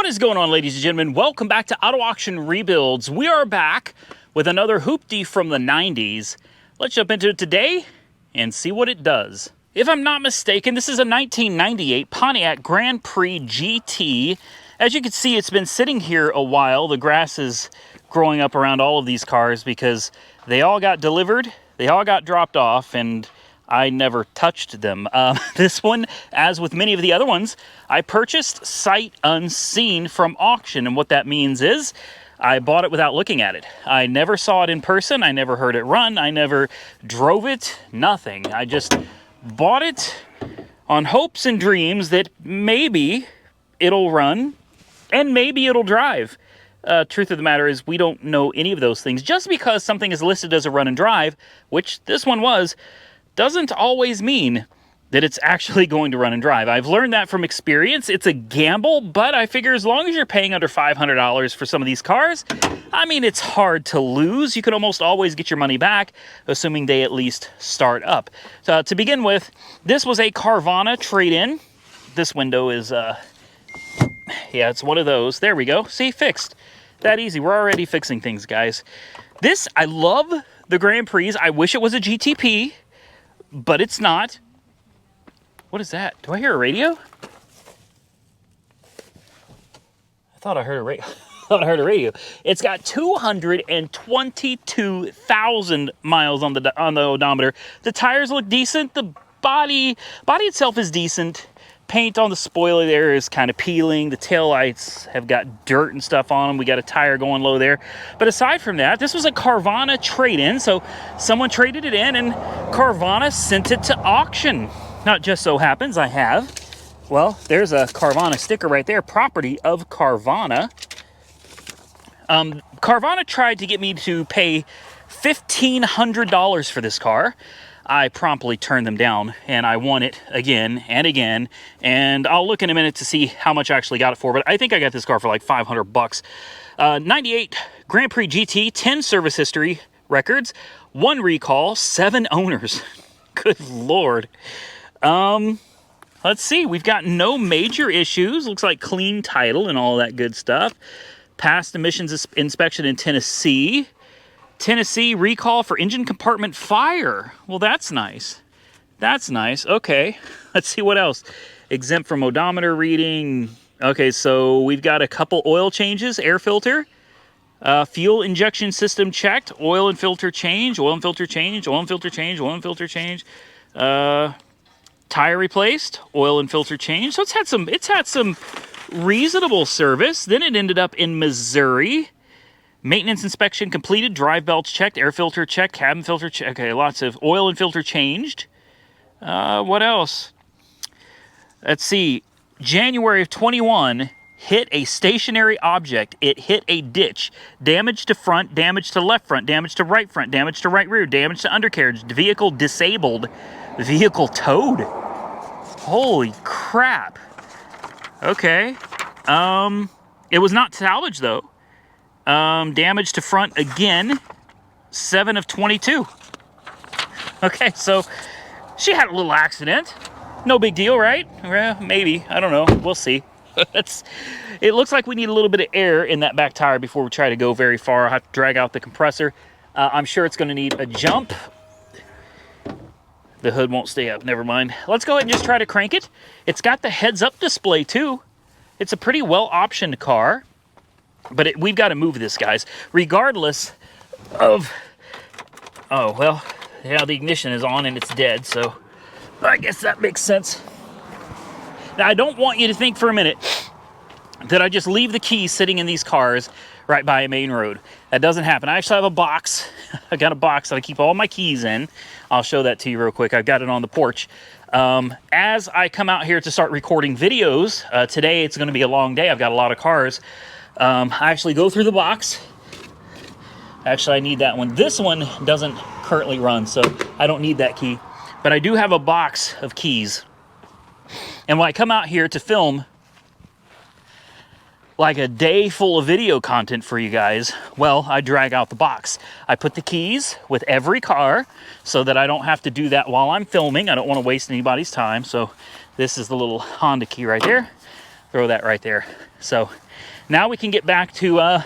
What is going on, ladies and gentlemen? Welcome back to Auto Auction Rebuilds. We are back with another hoopty from the 90s. Let's jump into it today and see what it does. If I'm not mistaken, this is a 1998 Pontiac Grand Prix GT. As you can see, it's been sitting here a while. The grass is growing up around all of these cars because they all got delivered, they all got dropped off, and I never touched them. This one, as with many of the other ones, I purchased sight unseen from auction. And what that means is I bought it without looking at it. I never saw it in person. I never heard it run. I never drove it. Nothing. I just bought it on hopes and dreams that maybe it'll run and maybe it'll drive. Truth of the matter is we don't know any of those things. Just because something is listed as a run and drive, which this one was, doesn't always mean that it's actually going to run and drive. I've learned that from experience. It's a gamble, but I figure as long as you're paying under $500 for some of these cars, I mean, it's hard to lose. You can almost always get your money back, assuming they at least start up. So to begin with, this was a Carvana trade-in. This window is, yeah, it's one of those. There we go. See, fixed. That easy. We're already fixing things, guys. This, I love the Grand Prix. I wish it was a GTP. But it's not. What is that? Do I hear a radio? I thought I heard a radio. It's got 222,000 miles on the odometer. The tires look decent. The body itself is decent. Paint on the spoiler there is kind of peeling. The taillights have got dirt and stuff on them. We got a tire going low there. But aside from that, this was a Carvana trade-in. So someone traded it in and Carvana sent it to auction. Now, it just so happens I have, well, there's a Carvana sticker right there, property of Carvana. Carvana tried to get me to pay $1,500 for this car. I promptly turned them down, and I won it again and again, and I'll look in a minute to see how much I actually got it for, but I think I got this car for like 500 bucks. 98 Grand Prix GT, 10 service history records, 1 recall, 7 owners. Good Lord. Let's see, we've got no major issues. Looks like clean title and all that good stuff. Passed emissions inspection in Tennessee. Tennessee recall for engine compartment fire. Well, that's nice. That's nice. Okay, let's see what else. Exempt from odometer reading. Okay, so we've got a couple oil changes, air filter, fuel injection system checked, oil and filter change, oil and filter change, oil and filter change, oil and filter change, tire replaced, oil and filter change. So it's had some reasonable service. Then it ended up in Missouri. Maintenance inspection completed, drive belts checked, air filter checked, cabin filter checked. Okay, lots of oil and filter changed. What else? Let's see. January of 21, hit a stationary object. It hit a ditch. Damage to front, damage to left front, damage to right rear, damage to undercarriage, vehicle disabled, vehicle towed. Holy crap. Okay. It was not salvaged, though. Damage to front again, 7 of 22. Okay, so she had a little accident. No big deal, right? Well, maybe. I don't know. We'll see. It looks like we need a little bit of air in that back tire before we try to go very far. I'll have to drag out the compressor. I'm sure it's going to need a jump. The hood won't stay up. Never mind. Let's go ahead and just try to crank it. It's got the heads-up display, too. It's a pretty well-optioned car. But we've got to move this, guys, regardless of, oh, well, yeah, the ignition is on and it's dead, so I guess that makes sense. Now, I don't want you to think for a minute that I just leave the keys sitting in these cars right by a main road. That doesn't happen. I actually have a box. I got a box that I keep all my keys in. I'll show that to you real quick. I've got it on the porch. As I come out here to start recording videos, today it's going to be a long day. I've got a lot of cars. I actually go through the box. Actually, I need that one. This one doesn't currently run, so I don't need that key. But I do have a box of keys. And when I come out here to film like a day full of video content for you guys, well, I drag out the box. I put the keys with every car so that I don't have to do that while I'm filming. I don't want to waste anybody's time. So this is the little Honda key right there. Throw that right there. So Now we can get back to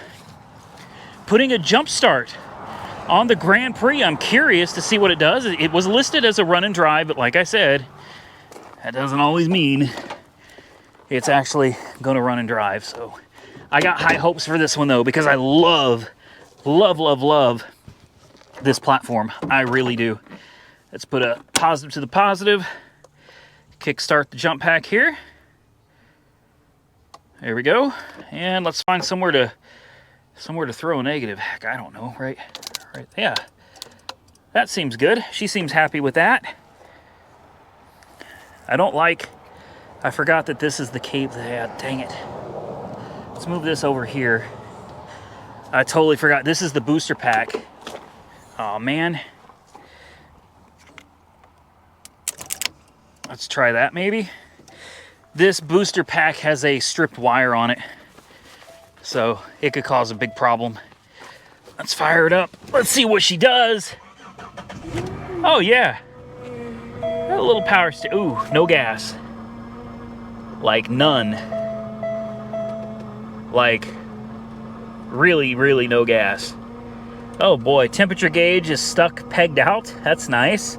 putting a jump start on the Grand Prix. I'm curious to see what it does. It was listed as a run and drive, but like I said, that doesn't always mean it's actually going to run and drive. So I got high hopes for this one though, because I love this platform. I really do. Let's put a positive to the positive. Kickstart the jump pack here. There we go. And let's find somewhere to throw a negative. Heck, I don't know, right? Right, yeah. That seems good. She seems happy with that. I forgot that this is the cable. Yeah, dang it. Let's move this over here. I totally forgot. This is the booster pack. Oh, man. Let's try that, maybe. This booster pack has a stripped wire on it, so it could cause a big problem. Let's fire it up. Let's see what she does. Oh, yeah. A little power stick. Ooh, no gas. Like none. Like really, really no gas. Oh boy, temperature gauge is stuck, pegged out. That's nice.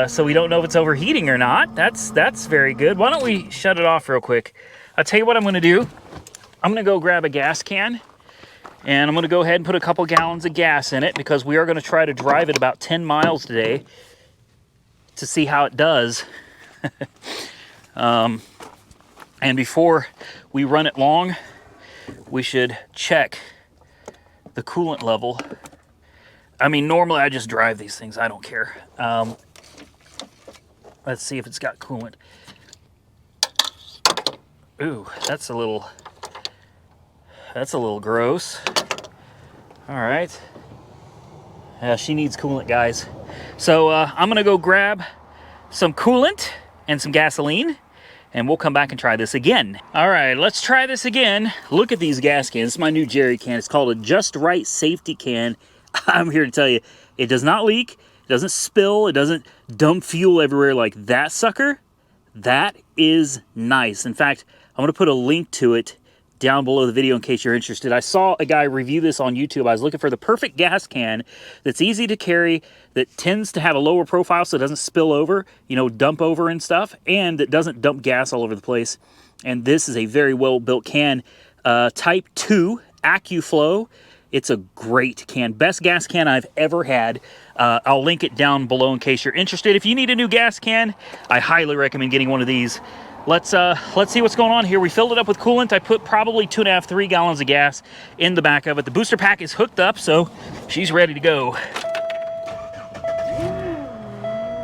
So we don't know if it's overheating or not. That's very good. Why don't we shut it off real quick? I'll tell you what I'm going to do. I'm going to go grab a gas can, and I'm going to go ahead and put a couple gallons of gas in it, because we are going to try to drive it about 10 miles today to see how it does. And before we run it long, we should check the coolant level. I mean, normally I just drive these things. I don't care. Let's see if it's got coolant. Ooh, that's a little gross. All right. Yeah, she needs coolant, guys. So I'm gonna go grab some coolant and some gasoline, and we'll come back and try this again. All right, let's try this again. Look at these gas cans. It's my new Jerry can. It's called a Just Right safety can. I'm here to tell you, it does not leak. It doesn't spill. It doesn't dump fuel everywhere like that sucker. That is nice. In fact, I'm gonna put a link to it down below the video in case you're interested. I saw a guy review this on YouTube. I was looking for the perfect gas can that's easy to carry, that tends to have a lower profile so it doesn't spill over, you know, dump over and stuff, and that doesn't dump gas all over the place. And this is a very well-built can. Type 2 AccuFlow. It's a great can. Best gas can I've ever had. I'll link it down below in case you're interested. If you need a new gas can, I highly recommend getting one of these. Let's see what's going on here. We filled it up with coolant. I put probably 2.5 to 3 gallons of gas in the back of it. The booster pack is hooked up, so she's ready to go.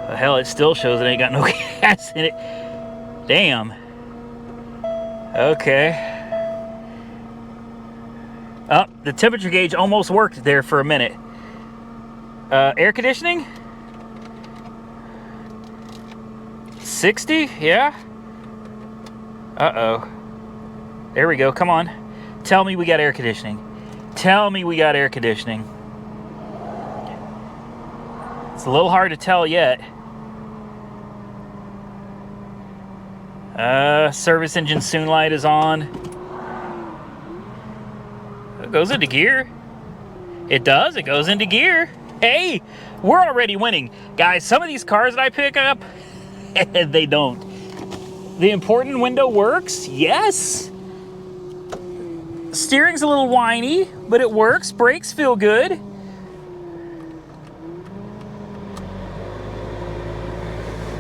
The hell, it still shows it ain't got no gas in it. Damn. Okay. Oh, the temperature gauge almost worked there for a minute. Air conditioning? 60? Yeah. Uh-oh. There we go. Come on. Tell me we got air conditioning. Tell me we got air conditioning. It's a little hard to tell yet. Service engine soon light is on. It goes into gear. It does. It goes into gear. Hey, we're already winning. Guys, some of these cars that I pick up, they don't. The important window works, yes. Steering's a little whiny, but it works. Brakes feel good.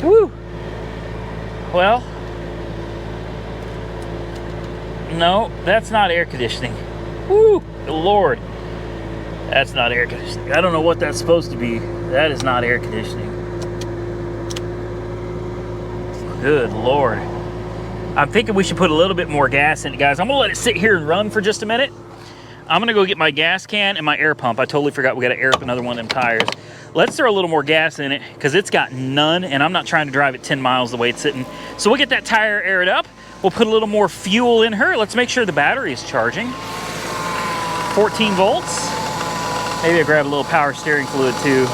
Woo. Well, no, that's not air conditioning. Woo, Lord. That's not air conditioning. I don't know what that's supposed to be. That is not air conditioning. Good Lord. I'm thinking we should put a little bit more gas in it, guys. I'm gonna let it sit here and run for just a minute. I'm gonna go get my gas can and my air pump. I totally forgot we gotta air up another one of them tires. Let's throw a little more gas in it because it's got none, and I'm not trying to drive it 10 miles the way it's sitting. So we'll get that tire aired up. We'll put a little more fuel in her. Let's make sure the battery is charging. 14 volts. Maybe I grab a little power steering fluid too.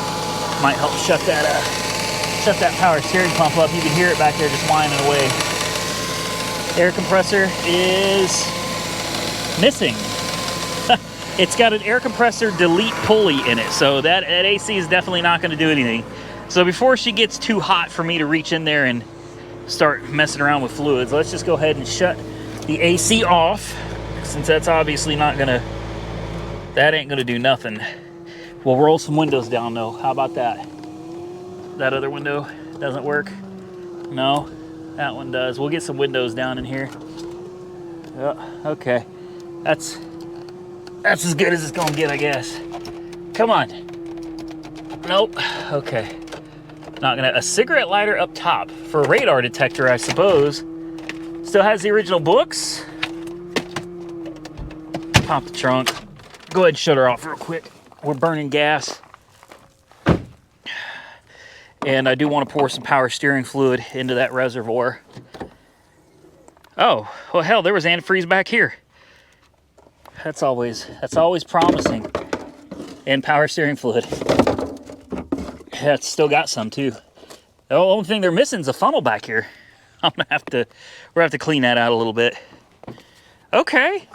Might help shut that power steering pump up. You can hear it back there just whining away. Air compressor is missing. It's got an air compressor delete pulley in it, so that AC is definitely not going to do anything. So before she gets too hot for me to reach in there and start messing around with fluids, let's just go ahead and shut the AC off, since that's obviously not gonna, that ain't gonna do nothing. We'll roll some windows down though. How about that? That other window doesn't work? No, that one does. We'll get some windows down in here. Okay, that's as good as it's gonna get, I guess. Come on. Nope. Okay. Not gonna. A cigarette lighter up top for a radar detector, I suppose. Still has the original books. Pop the trunk. Go ahead and shut her off real quick. We're burning gas. And I do want to pour some power steering fluid into that reservoir. Oh, well hell, there was antifreeze back here. That's always promising. And power steering fluid. Yeah, it's still got some too. The only thing they're missing is a funnel back here. We're gonna have to clean that out a little bit. Okay.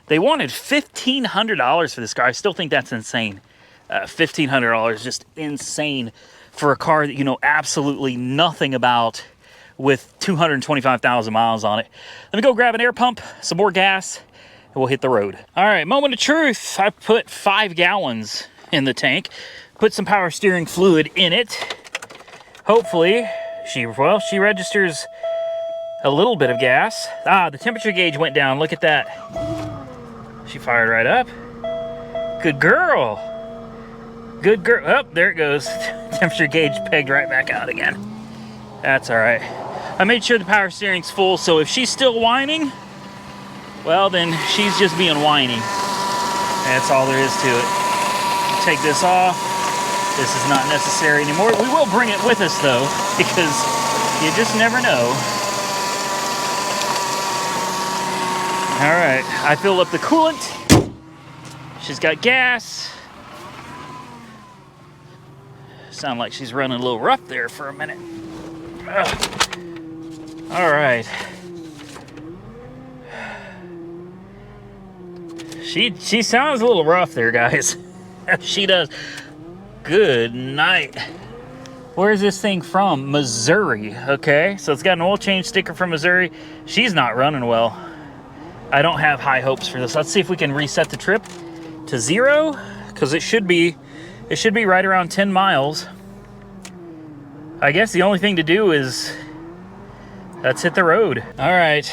They wanted $1,500 for this car. I still think that's insane. $1,500, just insane for a car that you know absolutely nothing about with 225,000 miles on it. Let me go grab an air pump, some more gas, and we'll hit the road. All right, moment of truth. I put 5 gallons in the tank, put some power steering fluid in it. Hopefully, she registers a little bit of gas. Ah, the temperature gauge went down. Look at that. She fired right up. Good girl. Good girl. Oh, there it goes. Temperature gauge pegged right back out again. That's all right. I made sure the power steering's full, so if she's still whining, well, then she's just being whiny. That's all there is to it. Take this off. This is not necessary anymore. We will bring it with us, though, because you just never know. All right, I filled up the coolant. She's got gas. Sound like she's running a little rough there for a minute. Ugh. All right. She sounds a little rough there, guys. She does. Good night. Where's this thing from? Missouri. Okay, so it's got an oil change sticker from Missouri. She's not running well. I don't have high hopes for this. Let's see if we can reset the trip to 0, because it should be right around 10 miles. I guess the only thing to do is let's hit the road. All right.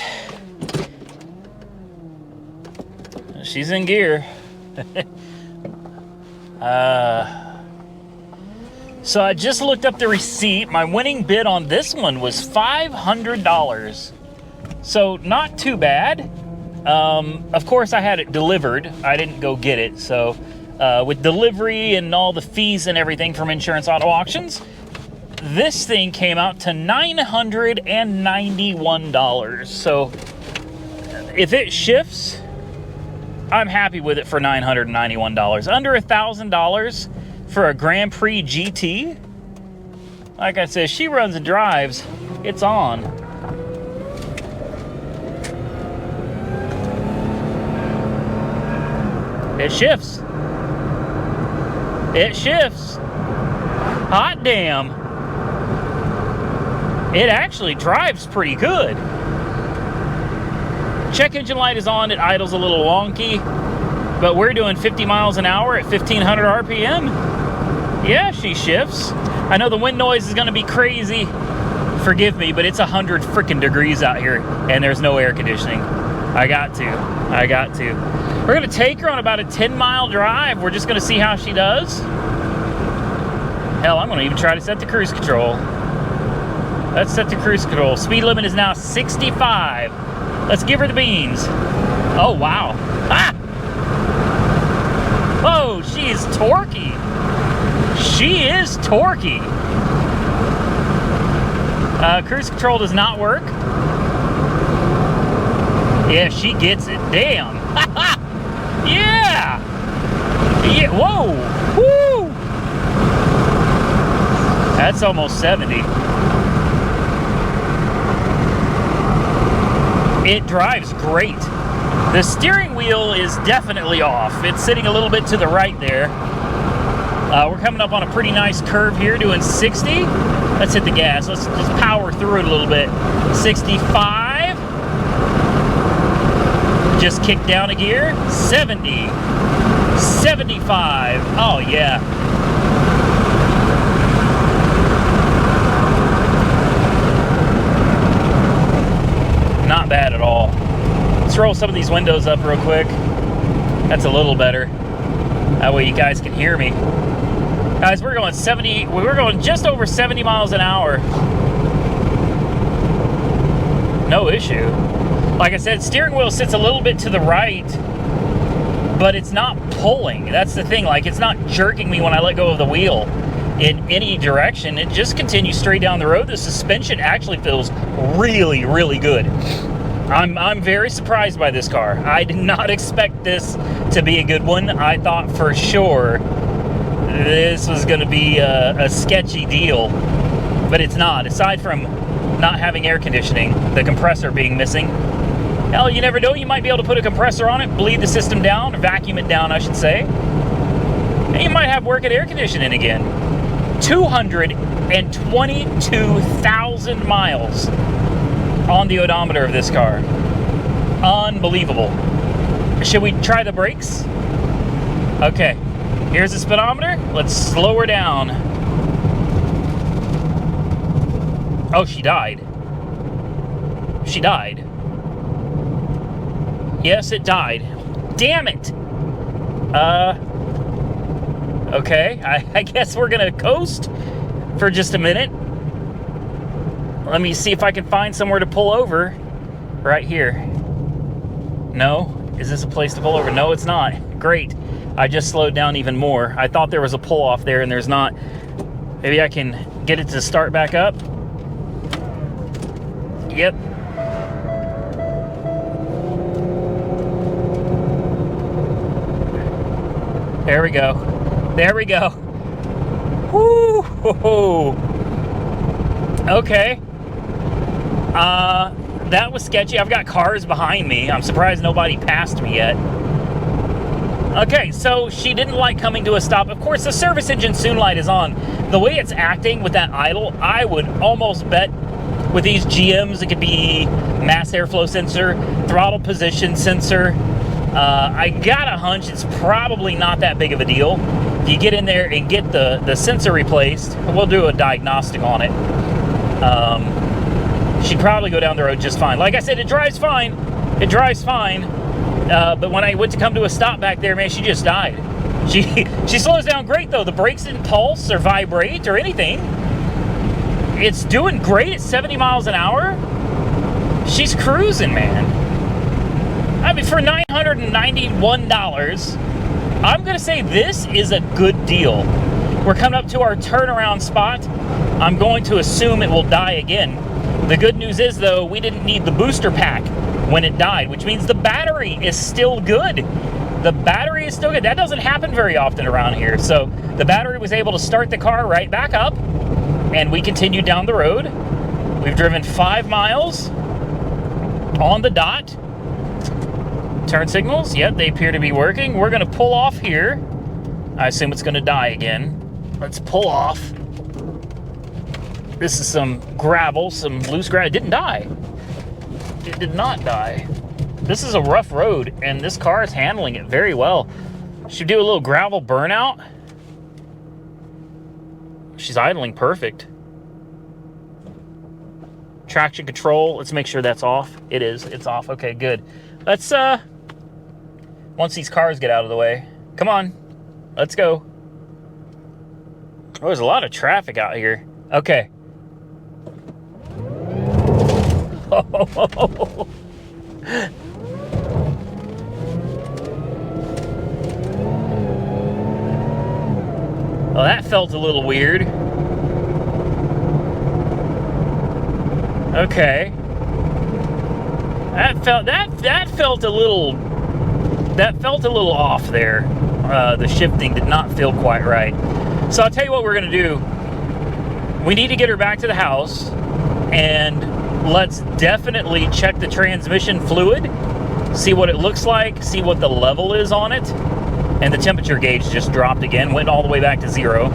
She's in gear. So I just looked up the receipt. My winning bid on this one was $500. So not too bad. Of course I had it delivered. I didn't go get it. So with delivery and all the fees and everything from Insurance Auto Auctions, this thing came out to $991. So if it shifts, I'm happy with it for $991. Under $1,000 for a Grand Prix GT. Like I said, she runs and drives. It's on. It shifts. It shifts. Hot damn. It actually drives pretty good. Check engine light is on. It idles a little wonky, but we're doing 50 miles an hour at 1,500 RPM. Yeah, she shifts. I know the wind noise is gonna be crazy. Forgive me, but it's 100 freaking degrees out here and there's no air conditioning. I got to. We're gonna take her on about a 10-mile drive. We're just gonna see how she does. Hell, I'm gonna even try to set the cruise control. Let's set the cruise control. Speed limit is now 65. Let's give her the beans. Oh, wow. Ah! Whoa, she is torquey. She is torquey. Cruise control does not work. Yeah, she gets it. Damn. Yeah. Yeah. Whoa. Woo. That's almost 70. It drives great. The steering wheel is definitely off. It's sitting a little bit to the right there. We're coming up on a pretty nice curve here, doing 60. Let's hit the gas. Let's just power through it a little bit. 65. Just kick down a gear. 70. 75. Oh, yeah. Not bad at all. Let's roll some of these windows up real quick. That's a little better. That way you guys can hear me. Guys, we're going 70, we're going just over 70 miles an hour. No issue. Like I said, steering wheel sits a little bit to the right, but it's not pulling. That's the thing, like it's not jerking me when I let go of the wheel in any direction. It just continues straight down the road. The suspension actually feels really, really good. I'm very surprised by this car. I did not expect this to be a good one. I thought for sure this was going to be a sketchy deal, but it's not. Aside from not having air conditioning, the compressor being missing. Hell, you never know. You might be able to put a compressor on it, bleed the system down, or vacuum it down, I should say. And you might have working air conditioning again. 222,000 miles on the odometer of this car. Unbelievable. Should we try the brakes? Okay, here's the speedometer. Let's slow her down. Oh, she died. She died. Yes, it died. Damn it! Okay, I guess we're gonna coast for just a minute. Let me see if I can find somewhere to pull over. Right here. No? Is this a place to pull over? No, it's not. Great. I just slowed down even more. I thought there was a pull off there and there's not. Maybe I can get it to start back up. Yep. There we go. There we go. Woo! Okay. That was sketchy. I've got cars behind me. I'm surprised nobody passed me yet. Okay, so she didn't like coming to a stop. Of course, the service engine soon light is on. The way it's acting with that idle, I would almost bet with these GMs, it could be mass airflow sensor, throttle position sensor. I got a hunch it's probably not that big of a deal. If you get in there and get the sensor replaced, we'll do a diagnostic on it. She'd probably go down the road just fine. Like I said, it drives fine. It drives fine. But when I went to come to a stop back there, man, she just died. She slows down great, though. The brakes didn't pulse or vibrate or anything. It's doing great at 70 miles an hour. She's cruising, man. I mean, for $991, I'm going to say this is a good deal. We're coming up to our turnaround spot. I'm going to assume it will die again. The good news is, though, we didn't need the booster pack when it died, which means the battery is still good. The battery is still good. That doesn't happen very often around here. So the battery was able to start the car right back up, and we continued down the road. We've driven 5 miles on the dot. Turn signals, yep, they appear to be working. We're going to pull off here. I assume it's going to die again. Let's pull off. This is some gravel, some loose gravel. It didn't die. It did not die. This is a rough road, and this car is handling it very well. Should do a little gravel burnout. She's idling perfect. Traction control, let's make sure that's off. It is, it's off. Okay, good. Let's, once these cars get out of the way. Come on, let's go. Oh, there's a lot of traffic out here. Okay. Oh, well, that felt a little weird. Okay. That felt a little off there. The shifting did not feel quite right. So I'll tell you what we're gonna do. We need to get her back to the house, and let's definitely check the transmission fluid, see what it looks like, see what the level is on it. And the temperature gauge just dropped again, went all the way back to 0.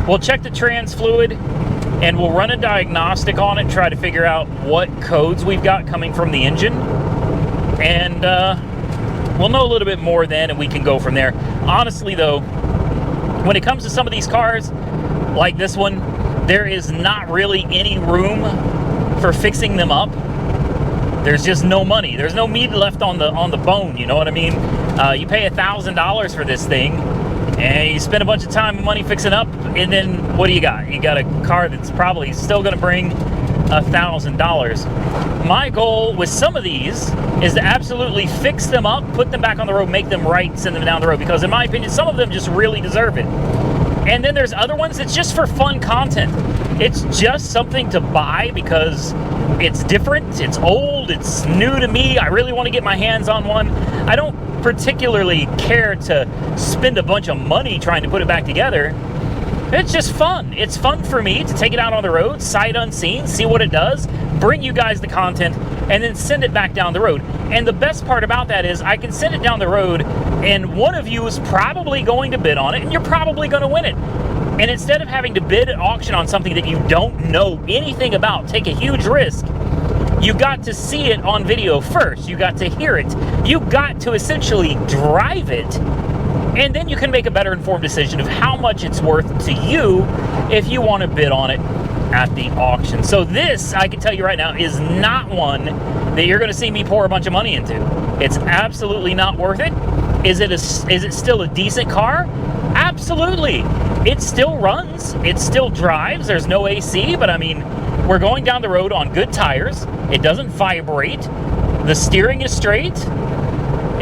We'll check the trans fluid, and we'll run a diagnostic on it, try to figure out what codes we've got coming from the engine. And we'll know a little bit more then, and we can go from there. Honestly, though, when it comes to some of these cars, like this one, there is not really any room for fixing them up. There's just no money. There's no meat left on the bone, you know what I mean? You pay $1,000 for this thing, and you spend a bunch of time and money fixing up, and then what do you got? You got a car that's probably still gonna bring $1,000. My goal with some of these is to absolutely fix them up, put them back on the road, make them right, send them down the road, because in my opinion, some of them just really deserve it. And then there's other ones that's just for fun content. It's just something to buy because it's different, it's old, it's new to me. I really want to get my hands on one. I don't particularly care to spend a bunch of money trying to put it back together. It's just fun. It's fun for me to take it out on the road, sight unseen, see what it does, bring you guys the content, and then send it back down the road. And the best part about that is I can send it down the road, and one of you is probably going to bid on it, and you're probably going to win it. And instead of having to bid at auction on something that you don't know anything about, take a huge risk, you got to see it on video first. You got to hear it. You got to essentially drive it. And then you can make a better informed decision of how much it's worth to you if you want to bid on it at the auction. So this, I can tell you right now, is not one that you're going to see me pour a bunch of money into. It's absolutely not worth it. Is it still a decent car? Absolutely. It still runs. It still drives. There's no AC, but I mean, we're going down the road on good tires. It doesn't vibrate. The steering is straight.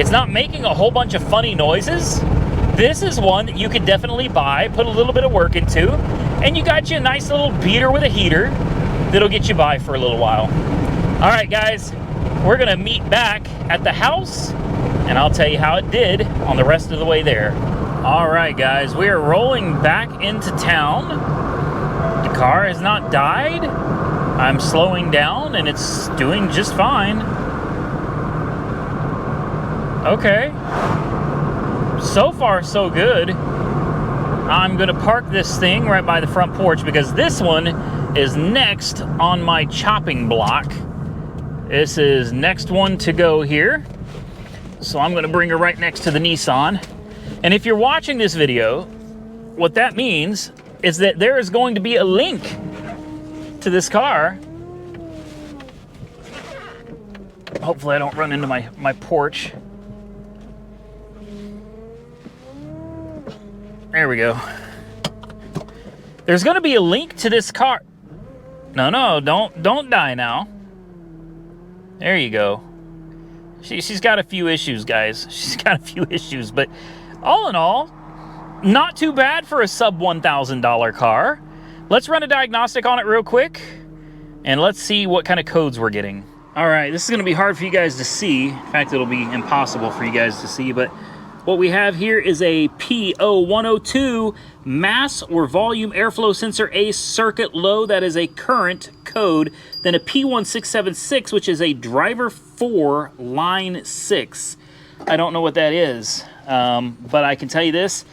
It's not making a whole bunch of funny noises. This is one that you could definitely buy, put a little bit of work into, and you got you a nice little beater with a heater that'll get you by for a little while. All right, guys, we're gonna meet back at the house, and I'll tell you how it did on the rest of the way there. All right, guys, we are rolling back into town. The car has not died. I'm slowing down, and it's doing just fine. Okay. So far, so good. I'm gonna park this thing right by the front porch because this one is next on my chopping block. This is next one to go here. So I'm gonna bring her right next to the Nissan. And if you're watching this video, what that means is that there is going to be a link to this car. Hopefully I don't run into my porch. There we go. There's gonna be a link to this car. No, don't die now. There you go. She's got a few issues, guys. She's got a few issues, but all in all, not too bad for a sub $1,000 car. Let's run a diagnostic on it real quick, and let's see what kind of codes we're getting. All right, this is gonna be hard for you guys to see. In fact, it'll be impossible for you guys to see, but what we have here is a P0102 mass or volume airflow sensor A circuit low. That is a current code. Then a P1676, which is a driver 4 line 6. I don't know what that is, but I can tell you this.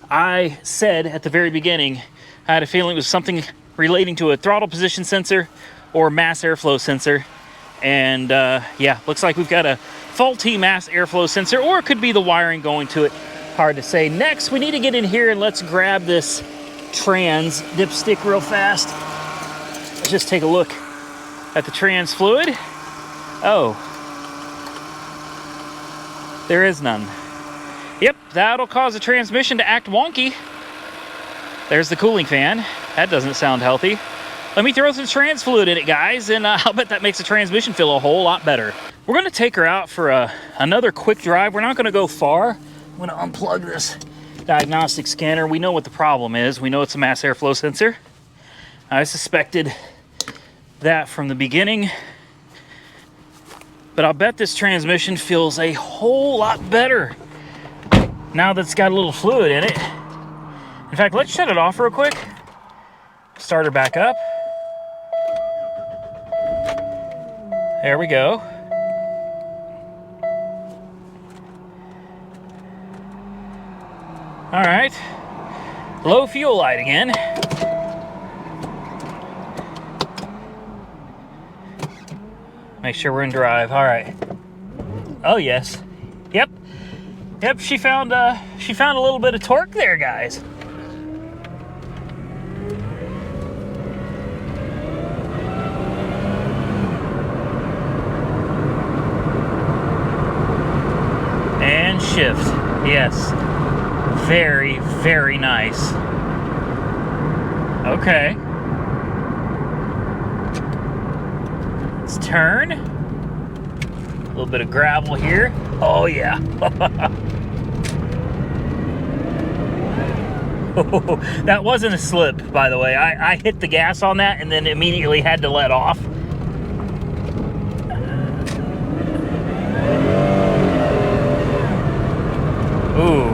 I said at the very beginning, I had a feeling it was something relating to a throttle position sensor or mass airflow sensor. And yeah, looks like we've got a faulty mass airflow sensor, or it could be the wiring going to it. Hard to say. Next, we need to get in here and let's grab this trans dipstick real fast. Let's just take a look at the trans fluid. Oh, there is none. Yep, that'll cause the transmission to act wonky. There's the cooling fan. That doesn't sound healthy. Let me throw some trans fluid in it, guys, and I'll bet that makes the transmission feel a whole lot better. We're gonna take her out for another quick drive. We're not gonna go far. I'm gonna unplug this diagnostic scanner. We know what the problem is. We know it's a mass airflow sensor. I suspected that from the beginning, but I'll bet this transmission feels a whole lot better now that it's got a little fluid in it. In fact, let's shut it off real quick. Start her back up. There we go. All right. Low fuel light again. Make sure we're in drive. All right. Oh yes. Yep. Yep. She found a little bit of torque there, guys. And shift. Yes. Very, very nice. Okay. Let's turn. A little bit of gravel here. Oh, yeah. That wasn't a slip, by the way. I hit the gas on that and then immediately had to let off. Ooh.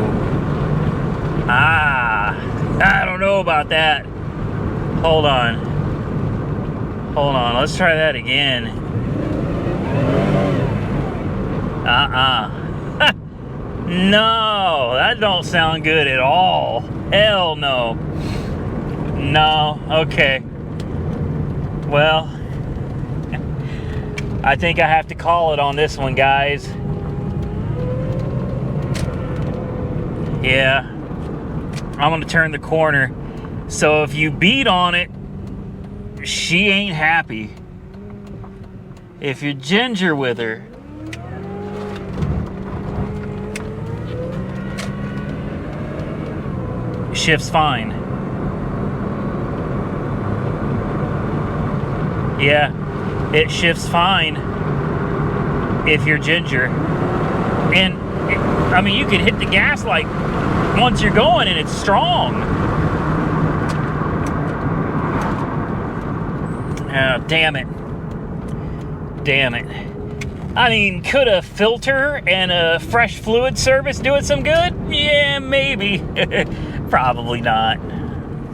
I don't know about that. Hold on. Hold on. Let's try that again. No, that don't sound good at all. Hell no. No. Okay. Well, I think I have to call it on this one, guys. Yeah. I'm gonna turn the corner. So if you beat on it, she ain't happy. If you're ginger with her, shift's fine. Yeah, it shifts fine if you're ginger. And I mean, you can hit the gas like once you're going and it's strong. Oh, damn it. Damn it. I mean, could a filter and a fresh fluid service do it some good? Yeah, maybe. Probably not.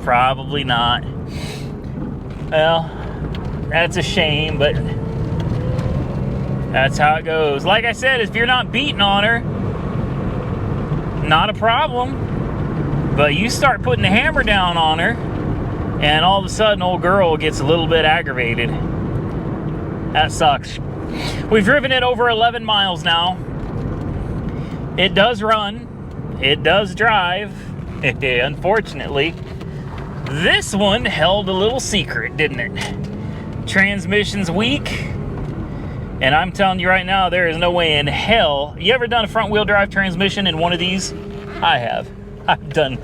Probably not. Well, that's a shame, but that's how it goes. Like I said, if you're not beating on her, not a problem. But you start putting the hammer down on her, and all of a sudden, old girl gets a little bit aggravated. That sucks. We've driven it over 11 miles now. It does run. It does drive. Unfortunately, this one held a little secret, didn't it? Transmission's weak. And I'm telling you right now, there is no way in hell. You ever done a front wheel drive transmission in one of these? I have. I've done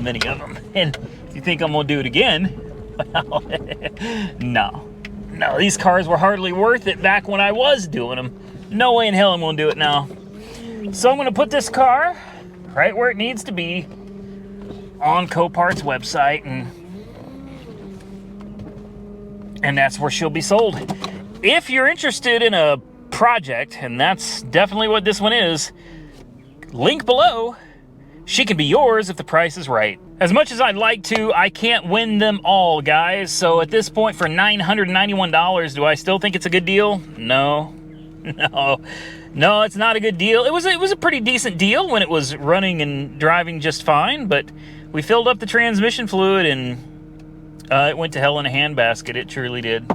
many of them. And if you think I'm gonna do it again, well, no. No, these cars were hardly worth it back when I was doing them. No way in hell I'm gonna do it now. So I'm gonna put this car right where it needs to be on Copart's website, and that's where she'll be sold. If you're interested in a project, and that's definitely what this one is, link below. She can be yours if the price is right. As much as I'd like to, I can't win them all, guys. So at this point, for $991, do I still think it's a good deal? No. No, it's not a good deal. It was a pretty decent deal when it was running and driving just fine, but we filled up the transmission fluid and it went to hell in a handbasket. It truly did.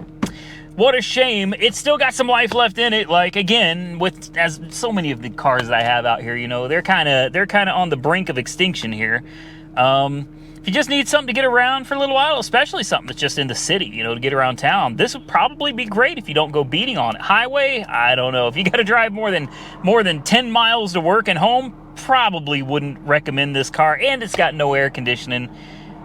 What a shame. It's still got some life left in it. Like, again, with as so many of the cars that I have out here, you know, they're kind of on the brink of extinction here. If you just need something to get around for a little while, especially something that's just in the city, you know, to get around town, this would probably be great if you don't go beating on it. Highway, I don't know. If you got to drive more than 10 miles to work and home, probably wouldn't recommend this car. And it's got no air conditioning.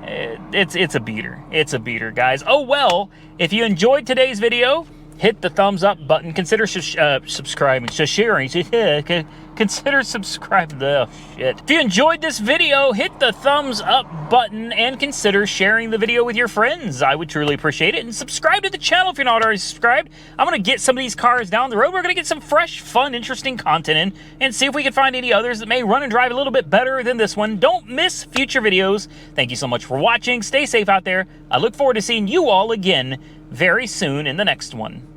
It's a beater. It's a beater, guys. Oh, well, if you enjoyed today's video, hit the thumbs up button. Consider subscribing, sharing. Consider subscribing. Oh, shit. If you enjoyed this video, hit the thumbs up button and consider sharing the video with your friends. I would truly appreciate it. And subscribe to the channel if you're not already subscribed. I'm going to get some of these cars down the road. We're going to get some fresh, fun, interesting content in and see if we can find any others that may run and drive a little bit better than this one. Don't miss future videos. Thank you so much for watching. Stay safe out there. I look forward to seeing you all again very soon in the next one.